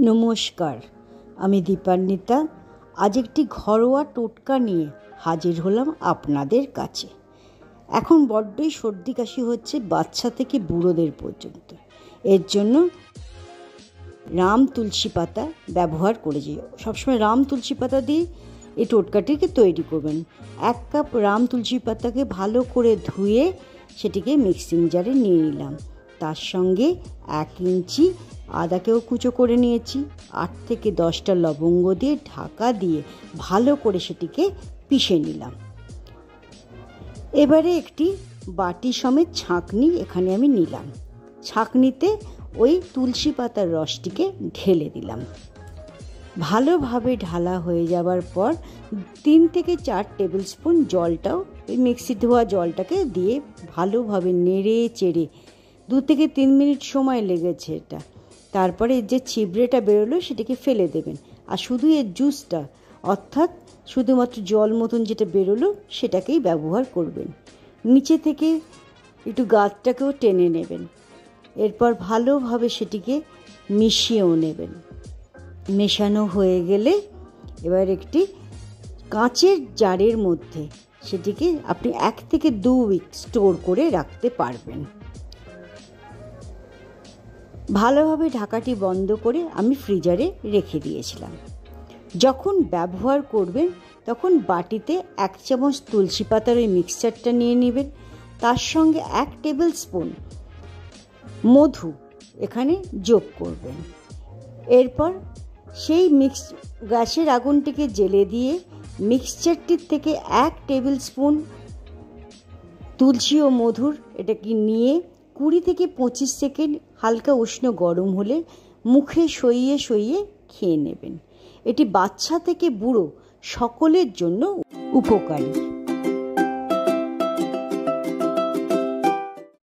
নমস্কার, আমি দীপান্বিতা। আজ একটি ঘরোয়া টোটকা নিয়ে হাজির হলাম আপনাদের কাছে। এখন বড্ডই সর্দি কাশি হচ্ছে, বাচ্চা থেকে বুড়োদের পর্যন্ত। এর জন্য রাম তুলসী পাতা ব্যবহার করেছি। সবসময় রাম তুলসী পাতা দিয়ে এই টোটকাটিকে তৈরি করবেন। 1 কাপ রাম তুলসী পাতাকে ভালো করে ধুয়ে সেটিকে মিক্সিং জারে নিয়ে নিলাম। তার সঙ্গে 1 ইঞ্চি আদাকেও কুচো করে নিয়েছি। 8 থেকে 10টা লবঙ্গ দিয়ে ঢাকা দিয়ে ভালো করে সেটিকে পিষে নিলাম। এবারে একটি বাটি সমেত ছাঁকনি এখানে আমি নিলাম। ছাঁকনিতে ওই তুলসী পাতার রসটিকে ঢেলে দিলাম। ভালোভাবে ঢালা হয়ে যাবার পর 3 থেকে 4 টেবিল স্পুন জলটাও ওই মিক্সি ধোয়া জলটাকে দিয়ে ভালোভাবে নেড়ে চেড়ে 2 থেকে 3 মিনিট সময় লেগেছে এটা। তারপরে যে ছিবড়েটা বেরোলো সেটাকে ফেলে দেবেন, আর শুধু এর জুসটা অর্থাৎ শুধুমাত্র জল মতন যেটা বেরোলো সেটাকেই ব্যবহার করবেন। নিচে থেকে একটু গাছটাকেও টেনে নেবেন। এরপর ভালোভাবে সেটিকে মিশিয়েও নেবেন। মেশানো হয়ে গেলে এবার একটি কাঁচের জারের মধ্যে সেটিকে আপনি 1 থেকে 2 উইক স্টোর করে রাখতে পারবেন। ভালোভাবে ঢাকাটি বন্ধ করে আমি ফ্রিজারে রেখে দিয়েছিলাম। যখন ব্যবহার করবেন তখন বাটিতে 1 চামচ তুলসী পাতার ওই মিক্সচারটা নিয়ে নেবেন। তার সঙ্গে 1 টেবিল স্পুন মধু এখানে যোগ করবেন। এরপর সেই গ্যাসের আগুনটিকে জ্বেলে দিয়ে মিক্সচারটির থেকে 1 টেবিল স্পুন তুলসী ও মধুর এটাকে নিয়ে 20 থেকে 25 সেকেন্ড হালকা উষ্ণ গরম হলে মুখে সইয়ে সইয়ে খেয়ে নেবেন। এটি বাচ্চা থেকে বুড়ো সকলের জন্য উপকারী।